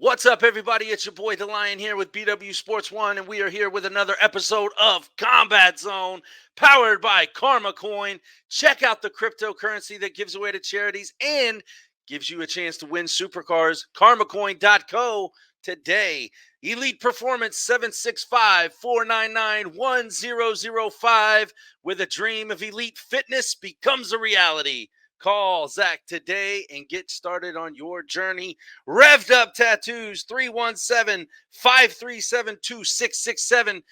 What's up, everybody? It's your boy DaLion here with BW Sports 1, and we are here with another episode of Combat Zone, powered by Carma Coin. Check out the cryptocurrency that gives away to charities and gives you a chance to win supercars. CarmaCoin.co today. Elite Performance 765-499-1005, where the dream of elite fitness becomes a reality. Call Zach today and get started on your journey. Revved Up Tattoos, 317-537-2667.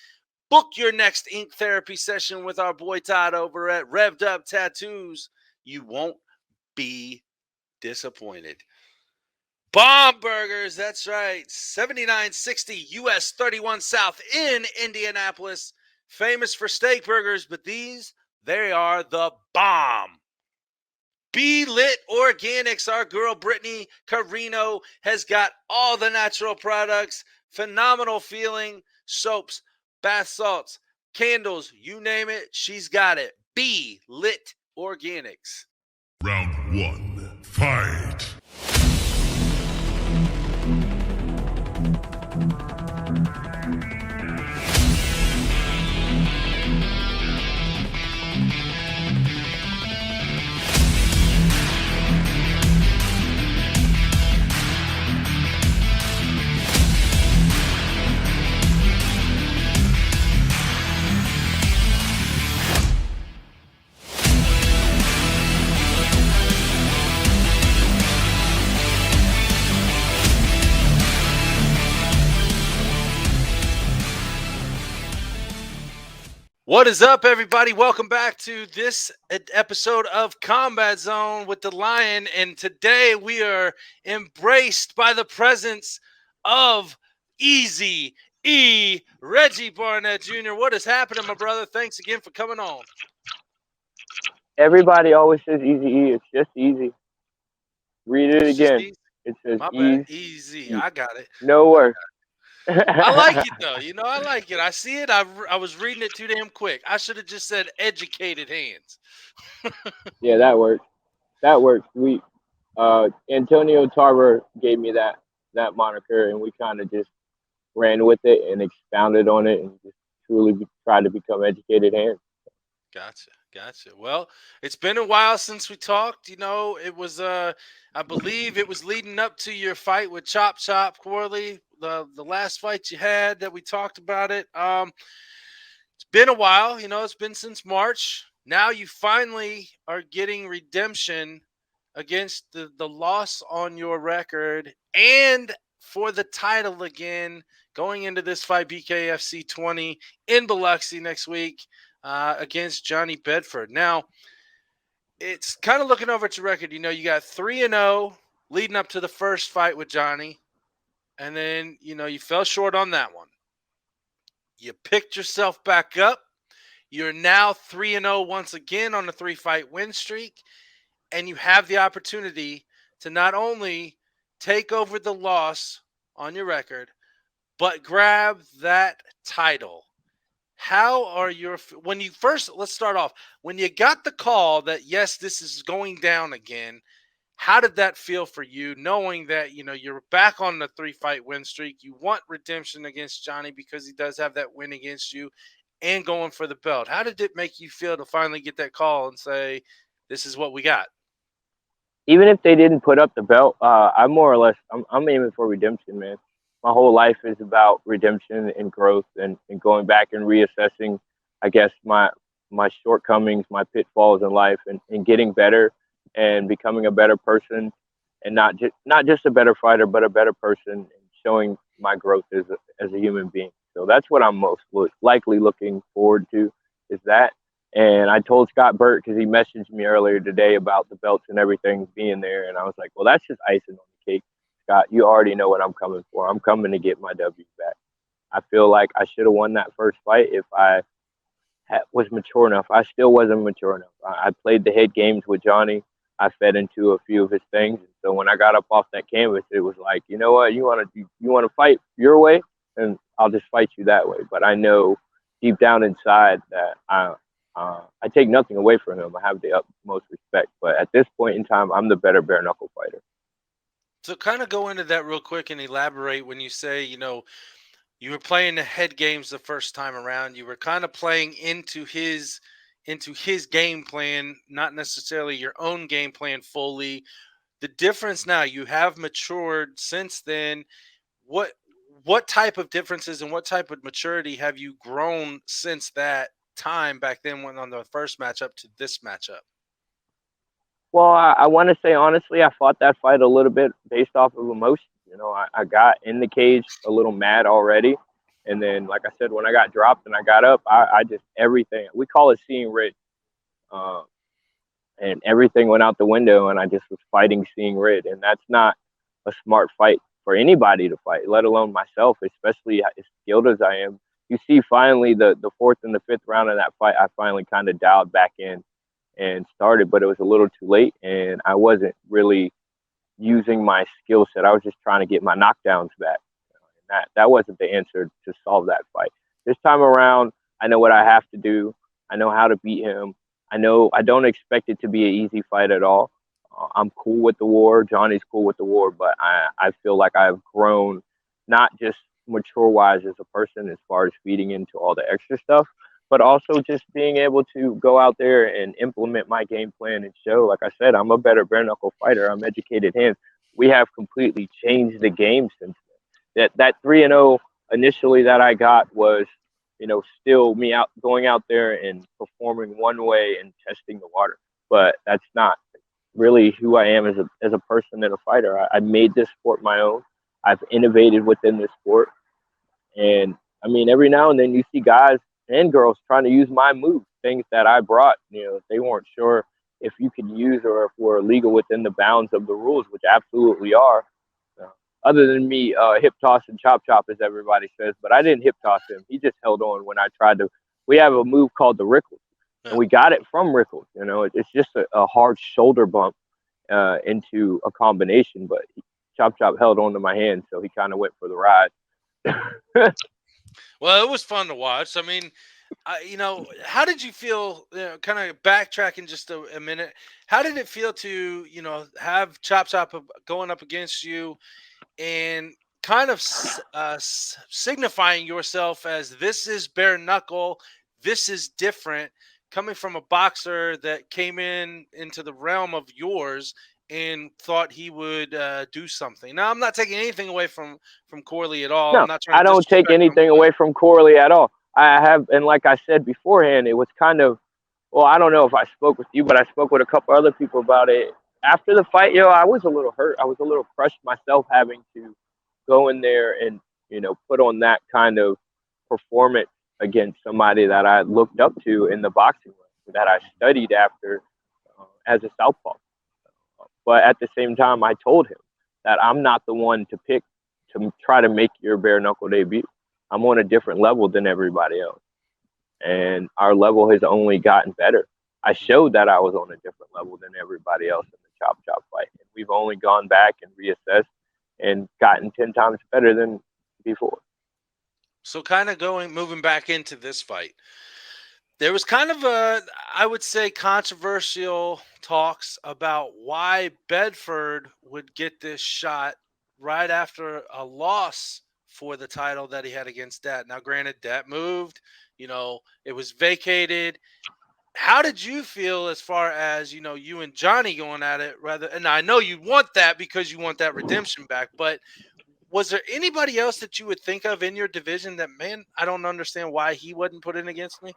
Book your next ink therapy session with our boy Todd over at Revved Up Tattoos. You won't be disappointed. BaumBurgers, that's right, 7960 US 31 South in Indianapolis. Famous for steak burgers, but they are the bomb. BeeLit Organics, our girl Brittany Carreno has got all the natural products, phenomenal feeling, soaps, bath salts, candles, you name it, she's got it. BeeLit Organics. Round one, fight. What is up, everybody? Welcome back to this episode of Combat Zone with DaLion, and today we are embraced by the presence of Easy E, Reggie Barnett Jr. What is happening, my brother? Thanks again for coming on. Everybody always says easy E. It's just easy. Read it again. It says My easy. bad. Easy. I got it. No worries. I like it, though. You know, I like it. I see it. I was reading it too damn quick. I should have just said educated hands. Yeah, that works. That works. Antonio Tarver gave me that moniker, and we kind of just ran with it and expounded on it, and just truly tried to become educated hands. Gotcha. Well, it's been a while since we talked. You know, it was I believe it was leading up to your fight with Chop Corley, the last fight you had that we talked about it. It's been a while. You know, it's been since March. Now you finally are getting redemption against the loss on your record and for the title again going into this fight, BKFC 20 in Biloxi next week. Against Johnny Bedford. Now, it's kind of looking over at your record. You know, you got 3-0 leading up to the first fight with Johnny. And then, you know, you fell short on that one. You picked yourself back up. You're now 3-0 once again on a 3-fight win streak. And you have the opportunity to not only take over the loss on your record, but grab that title. How are when you first, let's start off, when you got the call that, yes, this is going down again, how did that feel for you, knowing that, you know, you're back on the 3-fight win streak, you want redemption against Johnny because he does have that win against you, and going for the belt? How did it make you feel to finally get that call and say, this is what we got? Even if they didn't put up the belt, I'm aiming for redemption, man. My whole life is about redemption and growth and going back and reassessing, I guess, my shortcomings, my pitfalls in life, and getting better and becoming a better person, and not just a better fighter, but a better person, and showing my growth as a human being. So that's what I'm most likely looking forward to, is that. And I told Scott Burt, because he messaged me earlier today about the belts and everything being there, and I was like, well, that's just icing on the cake. Scott, you already know what I'm coming for. I'm coming to get my W back. I feel like I should have won that first fight if I was mature enough. I still wasn't mature enough. I played the head games with Johnny. I fed into a few of his things. And so when I got up off that canvas, it was like, you know what, you want to fight your way, and I'll just fight you that way. But I know deep down inside that I take nothing away from him. I have the utmost respect. But at this point in time, I'm the better bare knuckle fighter. So kind of go into that real quick and elaborate when you say, you were playing the head games the first time around. You were kind of playing into his game plan, not necessarily your own game plan fully. The difference now, you have matured since then. What what type of differences and what type of maturity have you grown since that time back then when on the first matchup to this matchup? Well, I want to say honestly, I fought that fight a little bit based off of emotion. I got in the cage a little mad already. And then, like I said, when I got dropped and I got up, I just everything, we call it seeing red. Uh, and everything went out the window, and I just was fighting seeing red. And that's not a smart fight for anybody to fight, let alone myself, especially as skilled as I am. You see, finally, the fourth and the fifth round of that fight, I finally kind of dialed back in and started, but it was a little too late, and I wasn't really using my skill set. I was just trying to get my knockdowns back. And that wasn't the answer to solve that fight. This time around, I know what I have to do. I know how to beat him. I know I don't expect it to be an easy fight at all. I'm cool with the war. Johnny's cool with the war, but I feel like I've grown, not just mature wise as a person as far as feeding into all the extra stuff, but also just being able to go out there and implement my game plan and show, like I said, I'm a better bare knuckle fighter. I'm educated hands. We have completely changed the game since then. That 3-0 initially that I got was, still me out going out there and performing one way and testing the water. But that's not really who I am as a person and a fighter. I made this sport my own. I've innovated within this sport. And I mean, every now and then you see guys and girls trying to use my moves, things that I brought. They weren't sure if you could use or if we're legal within the bounds of the rules, which absolutely are. Other than me hip toss and chop chop, as everybody says, but I didn't hip toss him. He just held on when I tried to. We have a move called the Rickles, and we got it from Rickles. It's just a hard shoulder bump into a combination, but chop chop held on to my hand, so he kind of went for the ride. Well, it was fun to watch. I mean, how did you feel? Kind of backtracking just a minute. How did it feel to have Chop Chop going up against you and kind of signifying yourself as this is bare knuckle, this is different, coming from a boxer that came into the realm of yours and thought he would do something. Now, I'm not taking anything away from Corley at all. I'm No, not trying I to don't take disrespect him. anything away from Corley at all. I have, and like I said beforehand, it was kind of, well, I don't know if I spoke with you, but I spoke with a couple other people about it. After the fight, I was a little hurt. I was a little crushed myself having to go in there and, put on that kind of performance against somebody that I looked up to in the boxing ring, that I studied after as a southpaw. But at the same time, I told him that I'm not the one to pick to try to make your bare knuckle debut. I'm on a different level than everybody else. And our level has only gotten better. I showed that I was on a different level than everybody else in the chop chop fight. And we've only gone back and reassessed and gotten 10 times better than before. So kind of moving back into this fight. There was kind of I would say, controversial talks about why Bedford would get this shot right after a loss for the title that he had against Dat. Now, granted, Dat moved, it was vacated. How did you feel as far as, you and Johnny going at it and I know you want that because you want that redemption back, but was there anybody else that you would think of in your division that, man, I don't understand why he wasn't put in against me?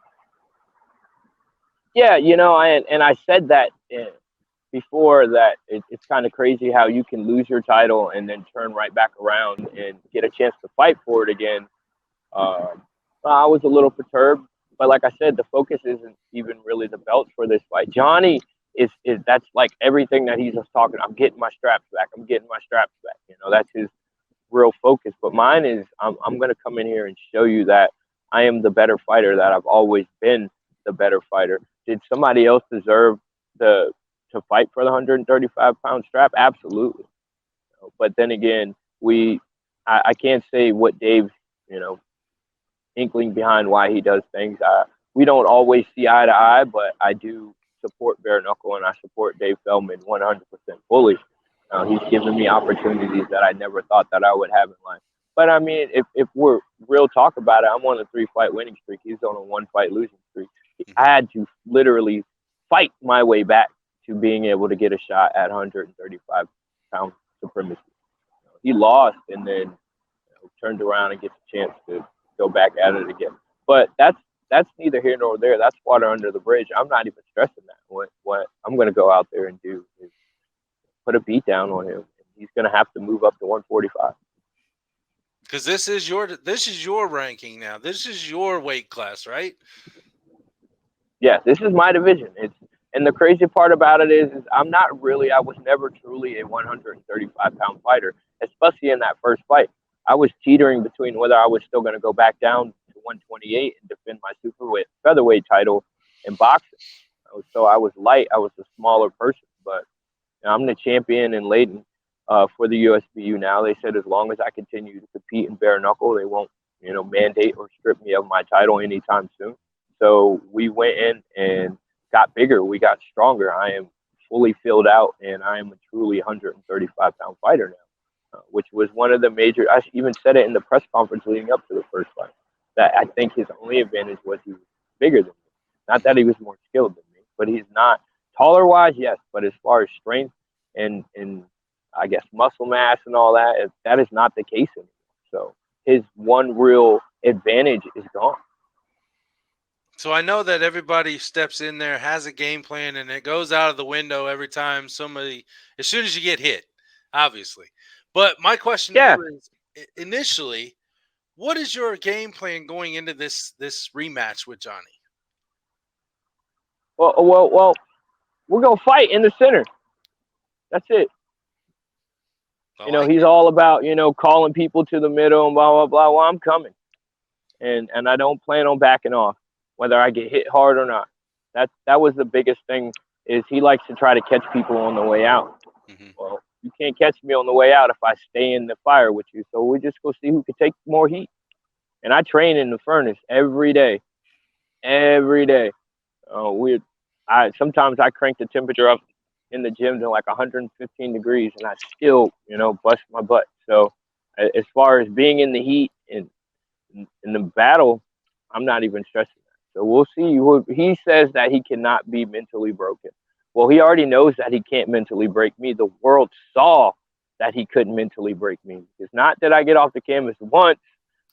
Yeah, I said that before, that it's kind of crazy how you can lose your title and then turn right back around and get a chance to fight for it again. I was a little perturbed, but like I said, the focus isn't even really the belts for this fight. Johnny is that's like everything that he's just talking. I'm getting my straps back. I'm getting my straps back. That's his real focus. But mine is I'm going to come in here and show you that I am the better fighter, that I've always been the better fighter. Did somebody else deserve to fight for the 135-pound strap? Absolutely. But then again, I can't say what Dave's, inkling behind why he does things. We don't always see eye to eye, but I do support bare knuckle and I support Dave Feldman 100% fully. He's given me opportunities that I never thought that I would have in life. But I mean, if we're real talk about it, I'm on a 3-fight winning streak. He's on a 1-fight losing streak. I had to literally fight my way back to being able to get a shot at 135-pound supremacy. He lost and then turned around and gets a chance to go back at it again. But that's neither here nor there. That's water under the bridge. I'm not even stressing that. What I'm going to go out there and do is put a beat down on him. He's going to have to move up to 145. Because this is your ranking now. This is your weight class, right? Yeah, this is my division. And the crazy part about it is I was never truly a 135-pound fighter, especially in that first fight. I was teetering between whether I was still going to go back down to 128 and defend my featherweight title in boxing. So I was light. I was a smaller person, but I'm the champion in Layton for the USBU now. They said as long as I continue to compete in bare knuckle, they won't, mandate or strip me of my title anytime soon. So we went in and got bigger. We got stronger. I am fully filled out, and I am a truly 135-pound fighter now, which was one of the major. I even said it in the press conference leading up to the first fight that I think his only advantage was he was bigger than me. Not that he was more skilled than me, but he's not taller wise, yes. But as far as strength and I guess muscle mass and all that, that is not the case anymore. So his one real advantage is gone. So I know that everybody steps in there, has a game plan, and it goes out of the window every time somebody, as soon as you get hit, obviously. But my question to you is, initially, what is your game plan going into this rematch with Johnny? Well, we're gonna fight in the center. That's it. He's all about calling people to the middle and blah blah blah. Well, I'm coming, and I don't plan on backing off, whether I get hit hard or not. That was the biggest thing. Is he likes to try to catch people on the way out. Mm-hmm. Well, you can't catch me on the way out if I stay in the fire with you. So we just go see who can take more heat. And I train in the furnace every day. Sometimes I crank the temperature up in the gym to like 115 degrees, and I still, bust my butt. So as far as being in the heat and in the battle, I'm not even stressing that. So we'll see. He says that he cannot be mentally broken. Well, he already knows that he can't mentally break me. The world saw that he couldn't mentally break me. It's not that I get off the canvas once,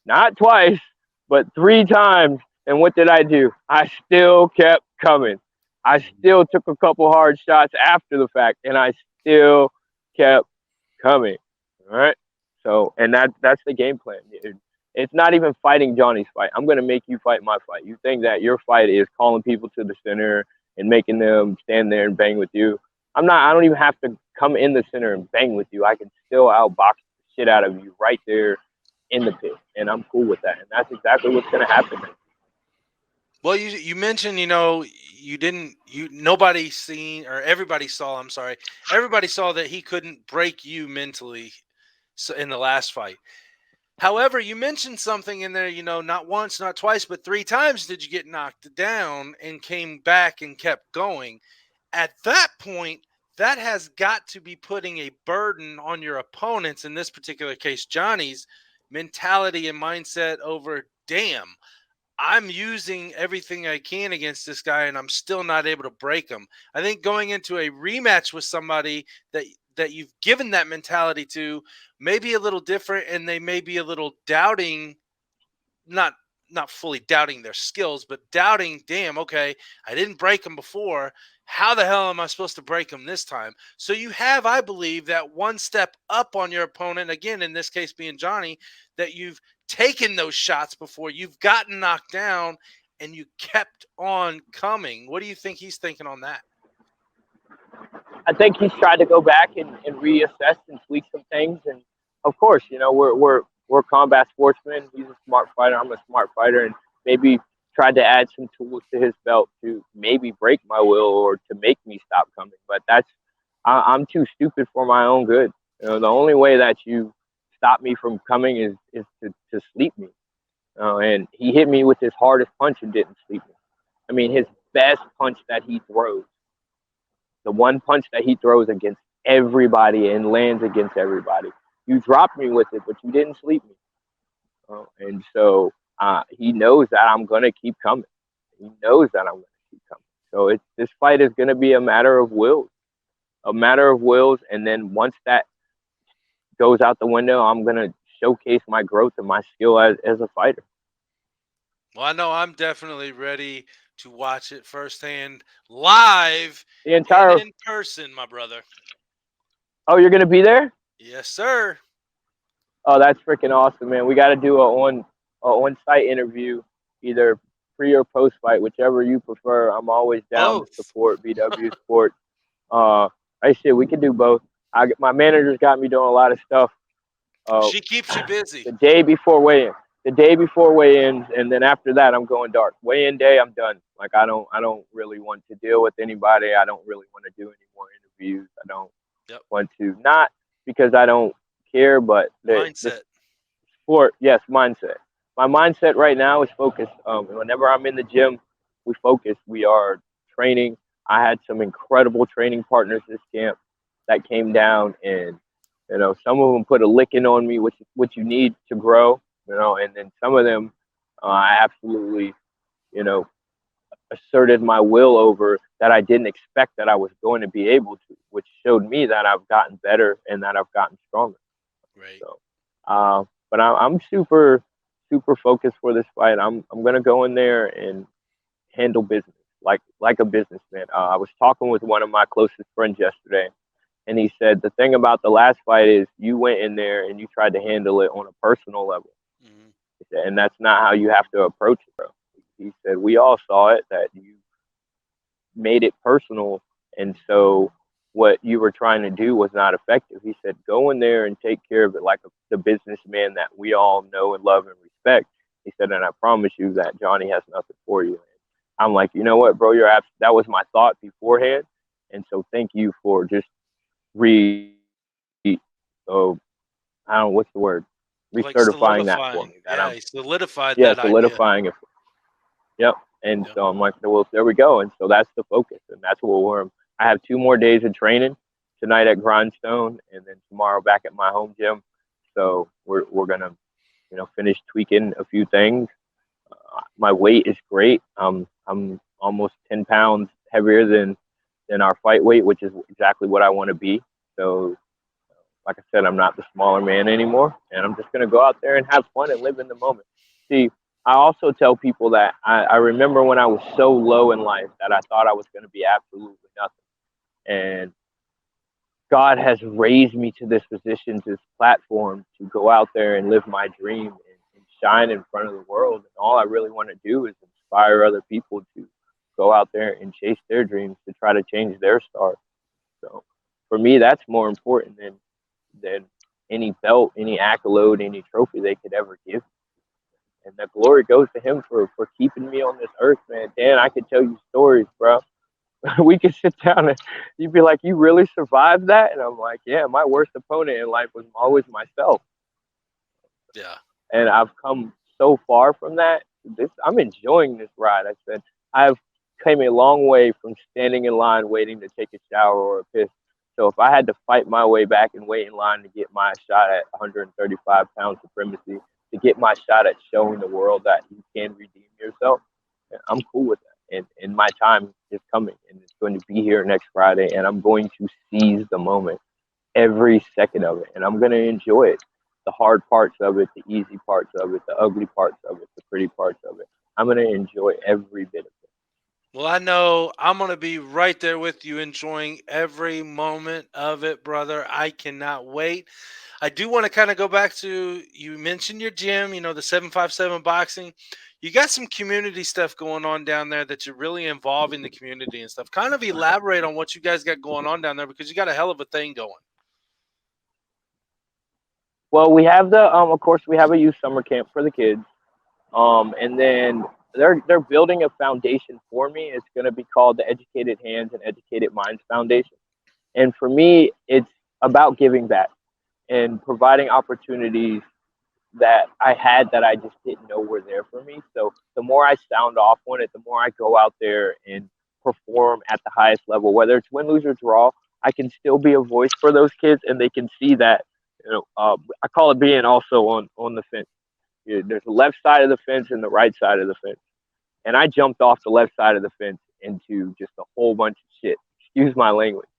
not twice, but 3 times. And what did I do? I still kept coming. I still took a couple hard shots after the fact, and I still kept coming. All right. So, and that's the game plan. It's not even fighting Johnny's fight. I'm going to make you fight my fight. You think that your fight is calling people to the center and making them stand there and bang with you. I don't even have to come in the center and bang with you. I can still outbox the shit out of you right there in the pit, and I'm cool with that. And that's exactly what's going to happen. Well, you mentioned, everybody saw that he couldn't break you mentally in the last fight. However, you mentioned something in there, not once, not twice, but 3 times did you get knocked down and came back and kept going. At that point, that has got to be putting a burden on your opponents, in this particular case, Johnny's mentality and mindset over, damn, I'm using everything I can against this guy and I'm still not able to break him. I think going into a rematch with somebody that you've given that mentality to may be a little different, and they may be a little doubting, not fully doubting their skills, but doubting, damn, okay, I didn't break him before. How the hell am I supposed to break him this time? So you have, I believe, that one step up on your opponent, again, in this case being Johnny, that you've taken those shots before, you've gotten knocked down, and you kept on coming. What do you think he's thinking on that? I think he's tried to go back and reassess and tweak some things. And of course, we're combat sportsmen. He's a smart fighter. I'm a smart fighter, and maybe tried to add some tools to his belt to maybe break my will or to make me stop coming. But I'm too stupid for my own good. The only way that you stop me from coming is to sleep me. And he hit me with his hardest punch and didn't sleep me. I mean, his best punch that he throws, the one punch that he throws against everybody and lands against everybody. You dropped me with it, but you didn't sleep me. And so he knows that I'm gonna keep coming. He knows that I'm gonna keep coming. So this fight is gonna be a matter of wills, and then once that goes out the window, I'm gonna showcase my growth and my skill as a fighter. Well, I know I'm definitely ready to watch it firsthand, live The and entire in person, my brother. Oh, you're gonna be there? Yes, sir. Oh, that's freaking awesome, man. We got to do a on-site interview, either pre or post fight, whichever you prefer. I'm always down to Both. support BW Sports. I said we can do both. My manager's got me doing a lot of stuff. Uh, She keeps you busy. the day before weigh-in, weigh-ins, and then after that, I'm going dark. Weigh-in day, I'm done. Like I don't really want to deal with anybody. I don't really want to do any more interviews. I don't want to, not because I don't care, but the Mindset. sport, yes, mindset. My mindset right now is focused. Whenever I'm in the gym, we focus. We are training. I had some incredible training partners this camp that came down, and some of them put a licking on me, which you need to grow. And then some of them, I absolutely, you know, asserted my will over that I didn't expect that I was going to be able to, which showed me that I've gotten better and that I've gotten stronger. Right. So, but I'm super, super focused for this fight. I'm gonna go in there and handle business like a businessman. I was talking with one of my closest friends yesterday, and he said the thing about the last fight is you went in there and you tried to handle it on a personal level, and that's not how you have to approach it, bro. He said we all saw it that you made it personal, and so what you were trying to do was not effective. He said, go in there and take care of it like the businessman that we all know and love and respect. He said, and I promise you that Johnny has nothing for you. And I'm like, you know what, bro, that was my thought beforehand. And so thank you for just I don't know, what's the word? Like Recertifying that for solidifying. me. Yeah, he solidified Yeah, that idea. solidifying it. Yep. And Yep. so I'm like, well, there we go. And so that's the focus. And that's what I have 2 more days of training tonight at Grindstone and then tomorrow back at my home gym. So we're going to, finish tweaking a few things. My weight is great. I'm almost 10 pounds heavier than our fight weight, which is exactly what I want to be. So like I said, I'm not the smaller man anymore, and I'm just going to go out there and have fun and live in the moment. See, I also tell people that I remember when I was so low in life that I thought I was going to be absolutely nothing. And God has raised me to this position, to this platform to go out there and live my dream and shine in front of the world. And all I really want to do is inspire other people to go out there and chase their dreams, to try to change their start. So for me, that's more important than any belt, any accolade, any trophy they could ever give. And the glory goes to him for keeping me on this earth, man. Dan, I could tell you stories, bro. We could sit down and you'd be like, you really survived that? And I'm like, yeah, my worst opponent in life was always myself. Yeah. And I've come so far from that. I'm enjoying this ride. I said, I've came a long way from standing in line waiting to take a shower or a piss. So if I had to fight my way back and wait in line to get my shot at 135 pound supremacy, to get my shot at showing the world that you can redeem yourself, I'm cool with that. And my time is coming, and it's going to be here next Friday, and I'm going to seize the moment, every second of it, and I'm going to enjoy it. The hard parts of it, the easy parts of it, the ugly parts of it, the pretty parts of it. I'm going to enjoy every bit of it. Well, I know I'm going to be right there with you, enjoying every moment of it, brother. I cannot wait. I do want to kind of go back to, you mentioned your gym, the 757 boxing. You got some community stuff going on down there that you're really involving the community and stuff. Kind of elaborate on what you guys got going on down there, because you got a hell of a thing going. Well, we have of course, we have a youth summer camp for the kids. And then they're building a foundation for me. It's going to be called the Educated Hands and Educated Minds Foundation. And for me, it's about giving back and providing opportunities that I had that I just didn't know were there for me. So the more I sound off on it, the more I go out there and perform at the highest level, whether it's win, lose, or draw. I can still be a voice for those kids, and they can see that. I call it being also on the fence. There's the left side of the fence and the right side of the fence, and I jumped off the left side of the fence into just a whole bunch of shit. Excuse my language,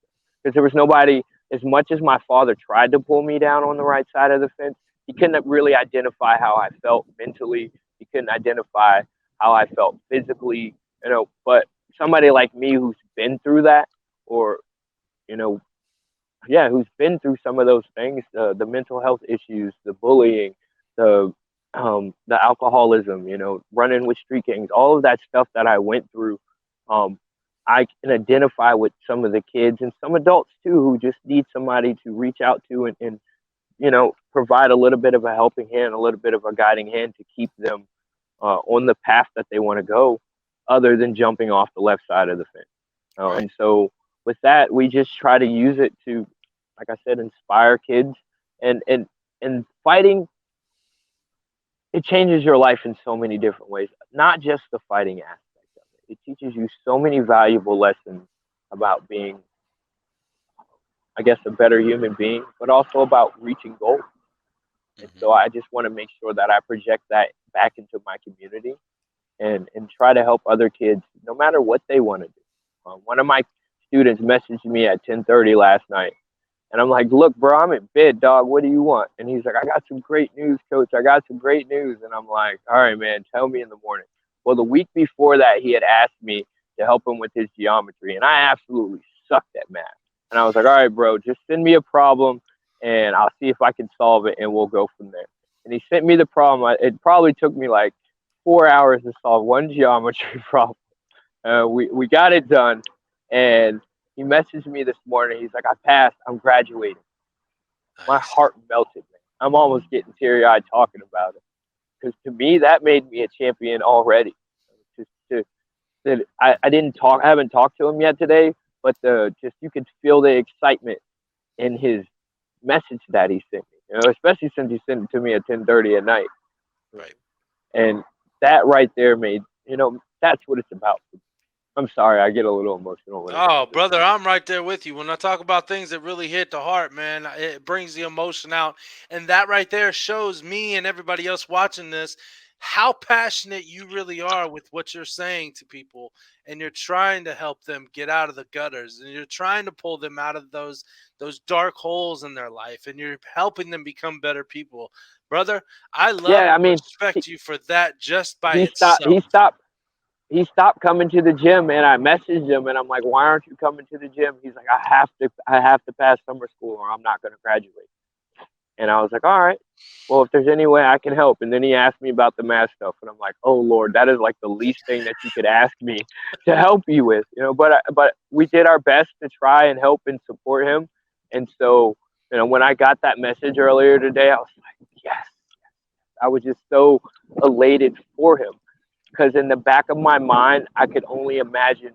because there was nobody. As much as my father tried to pull me down on the right side of the fence, he couldn't really identify how I felt mentally. He couldn't identify how I felt physically. But somebody like me who's been through that, or you know, yeah, who's been through some of those things, the mental health issues, the bullying, the alcoholism, running with street gangs, all of that stuff that I went through. I can identify with some of the kids and some adults too who just need somebody to reach out to and provide a little bit of a helping hand, a little bit of a guiding hand to keep them on the path that they want to go, other than jumping off the left side of the fence. Right. And so with that, we just try to use it to, like I said, inspire kids and fighting. It changes your life in so many different ways, not just the fighting aspect of it. It teaches you so many valuable lessons about being, I guess, a better human being, but also about reaching goals. And so I just want to make sure that I project that back into my community and try to help other kids, no matter what they want to do. One of my students messaged me at 10:30 last night, and I'm like, look, bro, I'm in bed, dog. What do you want? And he's like, I got some great news, coach. I got some great news. And I'm like, all right, man, tell me in the morning. Well, the week before that, he had asked me to help him with his geometry, and I absolutely sucked at math. And I was like, all right, bro, just send me a problem, and I'll see if I can solve it, and we'll go from there. And he sent me the problem. It probably took me like 4 hours to solve one geometry problem. We got it done, and he messaged me this morning. He's like, I passed. I'm graduating. Nice. My heart melted, man. I'm almost getting teary-eyed talking about it. Because to me, that made me a champion already. I haven't talked to him yet today, but you could feel the excitement in his message that he sent me. Especially since he sent it to me at 10:30 at night. Right. And that right there made, that's what it's about. I'm sorry, I get a little emotional. Oh, brother, I'm right there with you. When I talk about things that really hit the heart, man, it brings the emotion out. And that right there shows me and everybody else watching this how passionate you really are with what you're saying to people. And you're trying to help them get out of the gutters. And you're trying to pull them out of those dark holes in their life. And you're helping them become better people. Brother, I love and respect you for that just by itself. He stopped coming to the gym, and I messaged him, and I'm like, why aren't you coming to the gym? He's like, I have to pass summer school or I'm not going to graduate. And I was like, all right, well, if there's any way I can help. And then he asked me about the math stuff, and I'm like, oh Lord, that is like the least thing that you could ask me to help you with, but we did our best to try and help and support him. And so, when I got that message earlier today, I was like, yes, I was just so elated for him. Because in the back of my mind, I could only imagine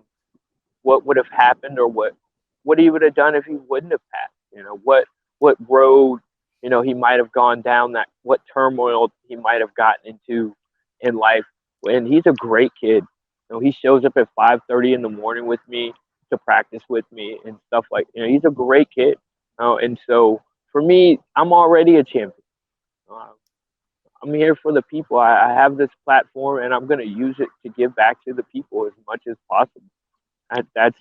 what would have happened or what he would have done if he wouldn't have passed. What road, he might have gone down, what turmoil he might have gotten into in life. And he's a great kid. He shows up at 5:30 in the morning with me to practice with me and stuff like. He's a great kid. And so for me, I'm already a champion. I'm here for the people. I have this platform, and I'm going to use it to give back to the people as much as possible. That's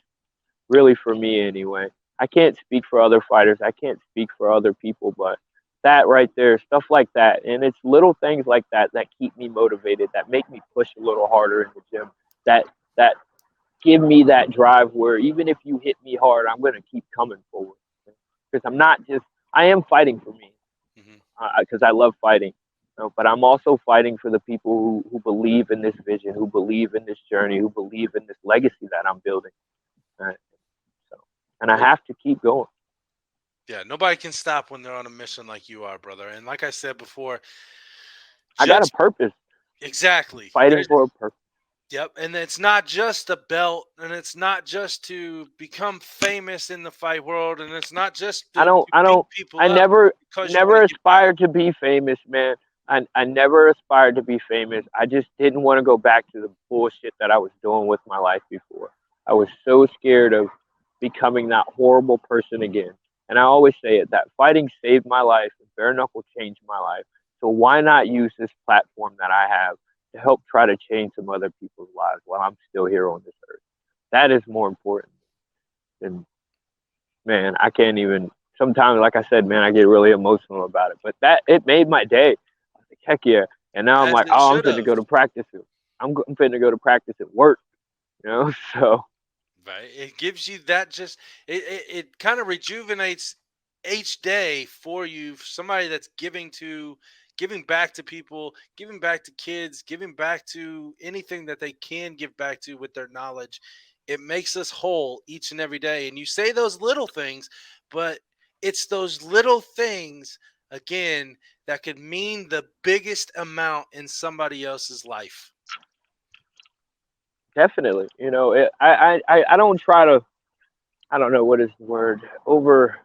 really for me anyway. I can't speak for other fighters. I can't speak for other people, but that right there, stuff like that. And it's little things like that that keep me motivated, that make me push a little harder in the gym, that give me that drive where even if you hit me hard, I'm going to keep coming forward. Because I am fighting for me because I love fighting. But I'm also fighting for the people who believe in this vision, who believe in this journey, who believe in this legacy that I'm building. And I have to keep going. Yeah, nobody can stop when they're on a mission like you are, brother. And like I said before, I got a purpose. Exactly. Fighting for a purpose. Yep, and it's not just a belt, and it's not just to become famous in the fight world, and it's not just I never aspired to be famous, man. I never aspired to be famous. I just didn't want to go back to the bullshit that I was doing with my life before. I was so scared of becoming that horrible person again. And I always say it, that fighting saved my life and bare knuckle changed my life. So why not use this platform that I have to help try to change some other people's lives while I'm still here on this earth? That is more important. And man, I can't even. Sometimes, like I said, man, I get really emotional about it. But it made my day. I was like, heck yeah! And now I'm As like, it oh, I'm should finna have. go to practice. I'm finna go to practice at work. You know, so Right. It gives you that just it kind of rejuvenates each day for you. Somebody that's giving back to people, giving back to kids, giving back to anything that they can give back to with their knowledge. It makes us whole each and every day. And you say those little things, but it's those little things again that could mean the biggest amount in somebody else's life. definitely, you know, I don't try to. I don't know what is the word over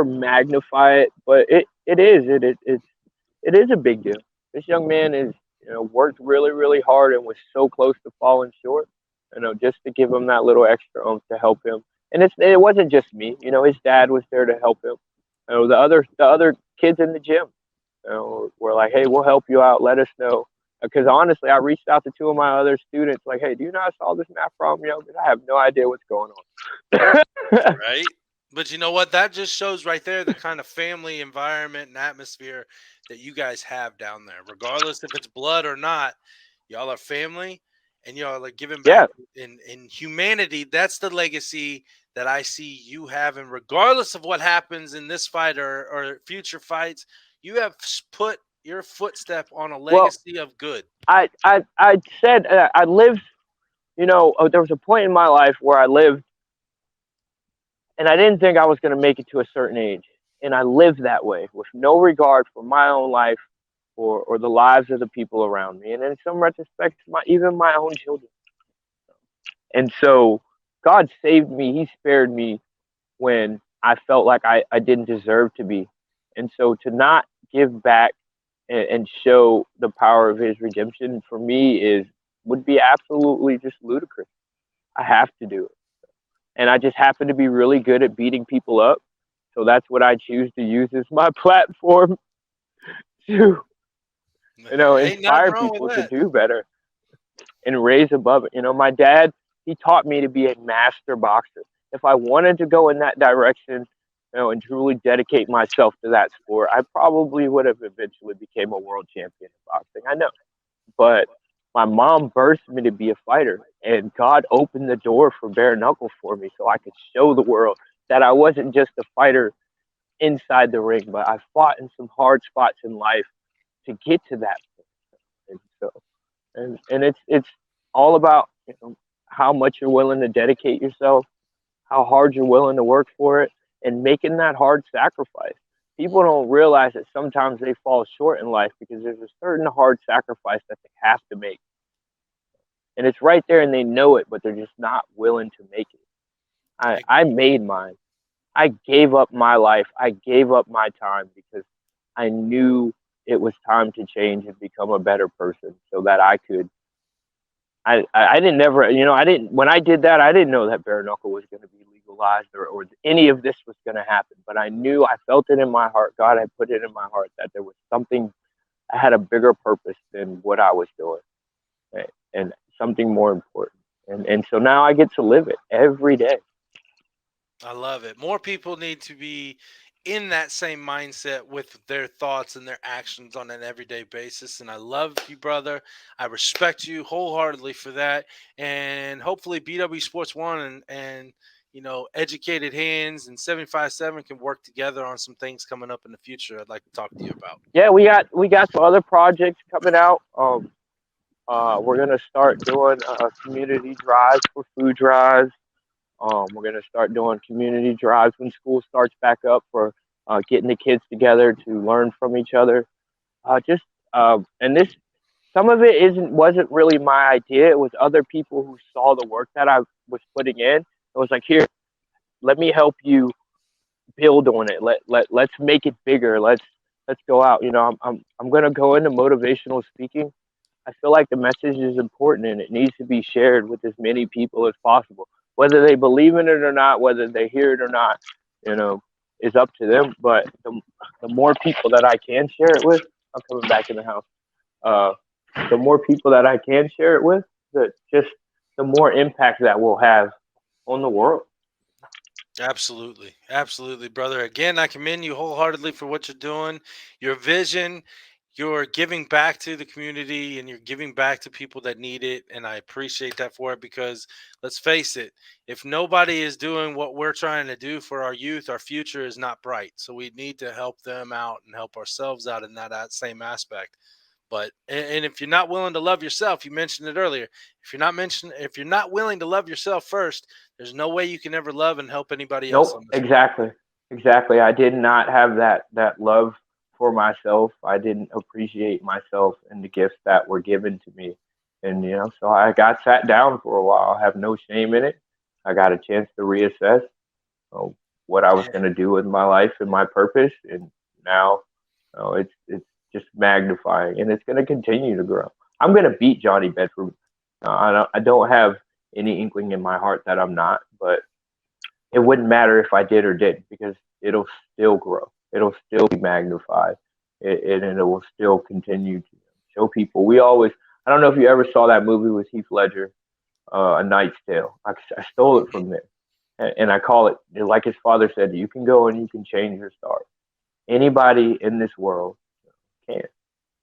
magnify it, but it is a big deal. This young man is, you know, worked really, really hard and was so close to falling short. You know, just to give him that little extra oomph to help him. And it wasn't just me. You know, his dad was there to help him. You know, the other kids in the gym, you know, were like, hey, we'll help you out. Let us know. Because honestly, I reached out to two of my other students, like, hey, do you know how to solve this math problem? You know, 'cause I have no idea what's going on. Right? But you know what? That just shows right there the kind of family environment and atmosphere that you guys have down there. Regardless if it's blood or not, y'all are family and y'all are giving Yeah, back in humanity. That's the legacy that I see you having, regardless of what happens in this fight or future fights. You have put your footstep on a well, legacy of good. I said I lived. You know, there was a point in my life where I lived, and I didn't think I was going to make it to a certain age, and I lived that way with no regard for my own life or the lives of the people around me, and in some retrospects, even my own children. And so, God saved me. He spared me when I felt like I didn't deserve to be, and so to not give back and show the power of His redemption for me is would be absolutely just ludicrous. I have to do it. And I just happen to be really good at beating people up. So that's what I choose to use as my platform to, you know, Ain't nothing inspire wrong with people to that. do better and raise above it. You know, my dad, he taught me to be a master boxer. If I wanted to go in that direction, you know, and truly dedicate myself to that sport, I probably would have eventually became a world champion in boxing. I know. But my mom birthed me to be a fighter, and God opened the door for bare knuckle for me so I could show the world that I wasn't just a fighter inside the ring, but I fought in some hard spots in life to get to that point. And so, and it's all about, you know, how much you're willing to dedicate yourself, how hard you're willing to work for it, and making that hard sacrifice. People don't realize that sometimes they fall short in life because there's a certain hard sacrifice that they have to make. And it's right there and they know it, but they're just not willing to make it. I made mine. I gave up my life. I gave up my time because I knew it was time to change and become a better person so that I could. I didn't never, you know, I didn't, when I did that, I didn't know that bare knuckle was going to be legalized or any of this was going to happen. But I knew, I felt it in my heart. God had put it in my heart that there was something, I had a bigger purpose than what I was doing, right? And something more important. And so now I get to live it every day. I love it. More people need to be in that same mindset with their thoughts and their actions on an everyday basis. And I love you, brother. I respect you wholeheartedly for that. And hopefully BW Sports One and you know, educated hands and 757 can work together on some things coming up in the future I'd like to talk to you about. Yeah, we got some other projects coming out. We're gonna start doing community drives for food drives. We're gonna start doing community drives when school starts back up for getting the kids together to learn from each other. Just and this some of it wasn't really my idea. It was other people who saw the work that I was putting in. It was like, here, let me help you build on it. Let's make it bigger. Let's go out. You know, I'm gonna go into motivational speaking. I feel like the message is important and it needs to be shared with as many people as possible. Whether they believe in it or not, whether they hear it or not, is up to them. But the more people that I can share it with, I'm coming back in the house. Uh, the more people that I can share it with, the more impact that we'll have on the world. Absolutely. Absolutely, brother. Again, I commend you wholeheartedly for what you're doing, your vision. You're giving back to the community and you're giving back to people that need it. And I appreciate that for it because let's face it, if nobody is doing what we're trying to do for our youth, our future is not bright. So we need to help them out and help ourselves out in that same aspect. But and if you're not willing to love yourself, you mentioned it earlier. If you're not willing to love yourself first, there's no way you can ever love and help anybody else on Nope, this. exactly. I did not have that love for myself. I didn't appreciate myself and the gifts that were given to me, and so I got sat down for a while. I have no shame in it. I got a chance to reassess what I was going to do with my life and my purpose, and now it's just magnifying, and it's going to continue to grow. I'm going to beat Johnny Bedford. I don't have any inkling in my heart that I'm not, but it wouldn't matter if I did or didn't because it'll still grow. It'll still be magnified, and it will still continue to show people. I don't know if you ever saw that movie with Heath Ledger, A Knight's Tale. I stole it from there, and I call it, like his father said, you can go and you can change your stars. Anybody in this world can,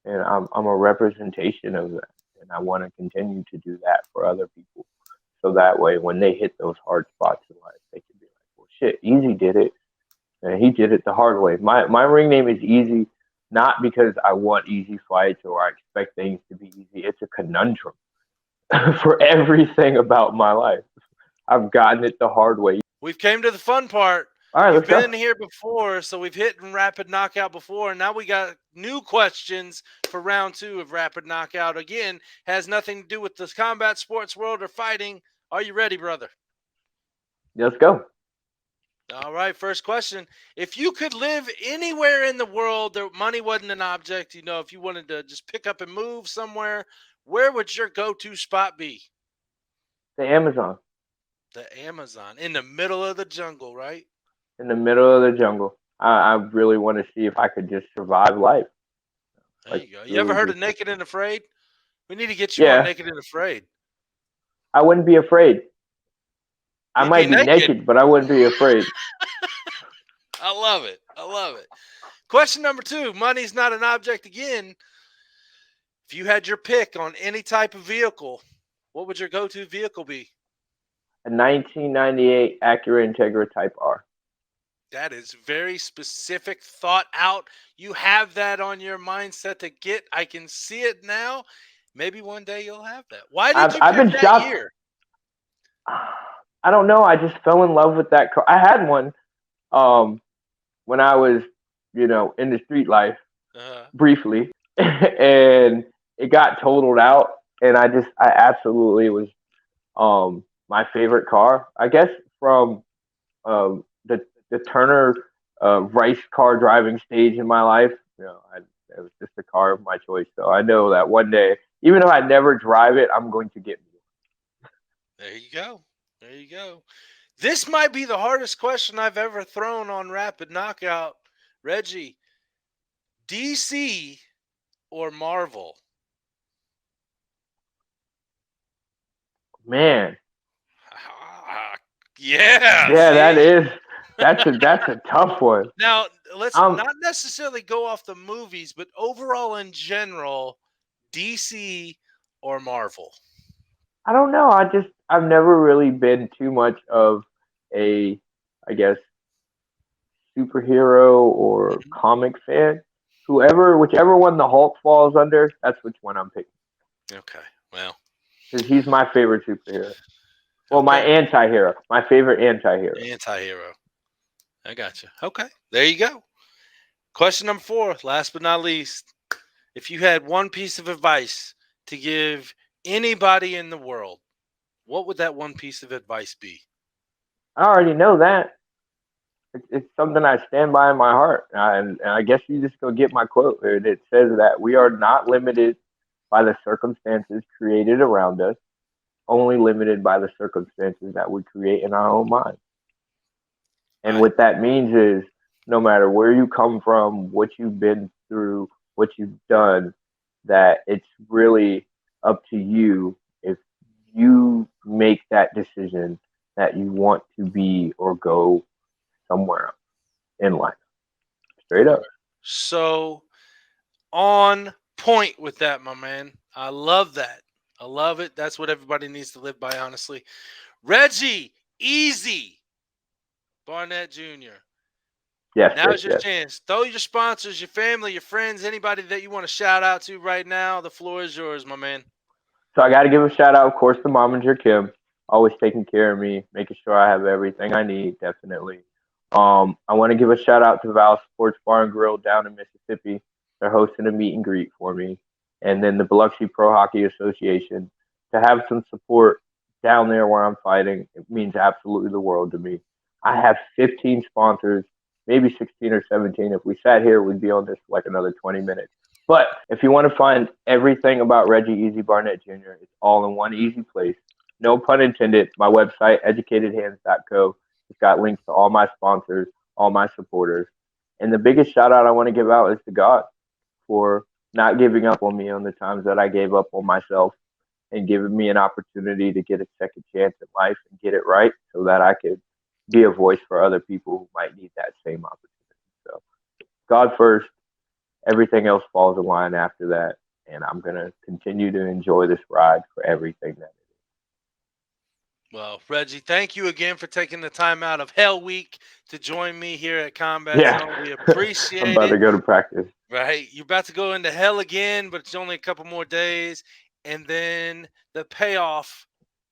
and I'm a representation of that, and I want to continue to do that for other people. So that way, when they hit those hard spots in life, they can be like, well, shit, Easy did it. And he did it the hard way. My ring name is Easy, not because I want easy fights or I expect things to be easy. It's a conundrum for everything about my life. I've gotten it the hard way. We've came to the fun part. All right, You've let's been go. here before, so we've hit rapid knockout before, and now we got new questions for round 2 of rapid knockout. Again, has nothing to do with the combat sports world or fighting. Are you ready, brother? Let's go. All right, first question. If you could live anywhere in the world that money wasn't an object, if you wanted to just pick up and move somewhere, where would your go-to spot be? The Amazon. The Amazon. In the middle of the jungle, right? In the middle of the jungle. I really want to see if I could just survive life. There you go. You ever heard of Naked and Afraid? We need to get you on Naked and Afraid. I wouldn't be afraid. I You'd might be naked, but I wouldn't be afraid. I love it. I love it. Question number 2. Money's not an object again. If you had your pick on any type of vehicle, what would your go-to vehicle be? A 1998 Acura Integra Type R. That is very specific, thought out. You have that on your mindset to get. I can see it now. Maybe one day you'll have that. Why did you pick that year? I don't know. I just fell in love with that car. I had one when I was, in the street life briefly, and it got totaled out, and I absolutely was my favorite car. I guess from the Turner race car driving stage in my life. It was just a car of my choice. So I know that one day, even if I never drive it, I'm going to get me. There you go. There you go. This might be the hardest question I've ever thrown on Rapid Knockout. Reggie, DC or Marvel? Man. Yeah. Yeah, that's a tough one. Now, let's not necessarily go off the movies, but overall in general, DC or Marvel? I don't know. I've never really been too much of a, I guess, superhero or comic fan. Whichever one the Hulk falls under, that's which one I'm picking. Okay, well, because he's my favorite superhero. Well, my anti-hero, my favorite anti-hero. Anti-hero. I got you. Okay, there you go. Question number 4, last but not least. If you had one piece of advice to give anybody in the world, what would that one piece of advice be? I already know that. It's something I stand by in my heart. And I guess you just go get my quote. It says that we are not limited by the circumstances created around us. only limited by the circumstances that we create in our own mind. And Right. what that means is no matter where you come from, what you've been through, what you've done, that it's really up to you if you make that decision that you want to be or go somewhere else in life. Straight up. So on point with that, my man. I love that. I love it. That's what everybody needs to live by, honestly. Reggie, easy. Barnett Jr. Yes, yes, Now's your yes. chance. Throw your sponsors, your family, your friends, anybody that you want to shout out to right now. The floor is yours, my man. So I got to give a shout out, of course, to Mom and Kim, always taking care of me, making sure I have everything I need, definitely. I want to give a shout out to Val Sports Bar and Grill down in Mississippi. They're hosting a meet and greet for me. And then the Biloxi Pro Hockey Association. To have some support down there where I'm fighting, it means absolutely the world to me. I have 15 sponsors, maybe 16 or 17. If we sat here, we'd be on this for like another 20 minutes. But if you want to find everything about Reggie Easy Barnett Jr., it's all in one easy place. No pun intended. My website, educatedhands.co, it's got links to all my sponsors, all my supporters. And the biggest shout out I want to give out is to God for not giving up on me on the times that I gave up on myself and giving me an opportunity to get a second chance in life and get it right so that I could be a voice for other people who might need that same opportunity. So God first, everything else falls in line after that. And I'm going to continue to enjoy this ride for everything that it is. Well, Reggie, thank you again for taking the time out of Hell Week to join me here at Combat Zone. We appreciate I'm about to it. go to practice. Right. You're about to go into hell again, but it's only a couple more days. And then the payoff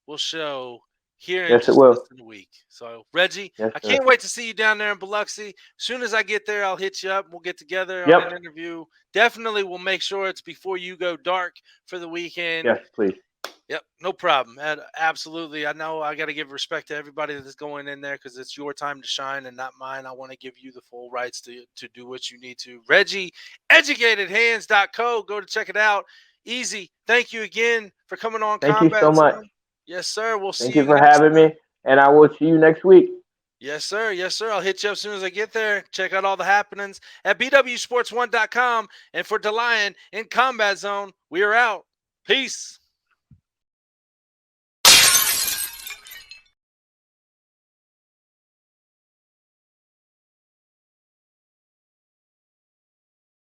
will show here in Yes, it just less will. than a week. So, Reggie, Yes, I sir. can't wait to see you down there in Biloxi. As soon as I get there, I'll hit you up. We'll get together Yep. on an interview. Definitely, we'll make sure it's before you go dark for the weekend. Yes, please. Yep, no problem. Absolutely. I know I got to give respect to everybody that's going in there because it's your time to shine and not mine. I want to give you the full rights to do what you need to. Reggie, educatedhands.co. Go to check it out. Easy. Thank you again for coming on Thank you so Combat much. Zone. Yes, sir. We'll see Thank you you for next having time. me, and I will see you next week. Yes, sir. Yes, sir. I'll hit you up as soon as I get there. Check out all the happenings at BWSPORTS1.com. And for DaLion in Combat Zone, we are out. Peace.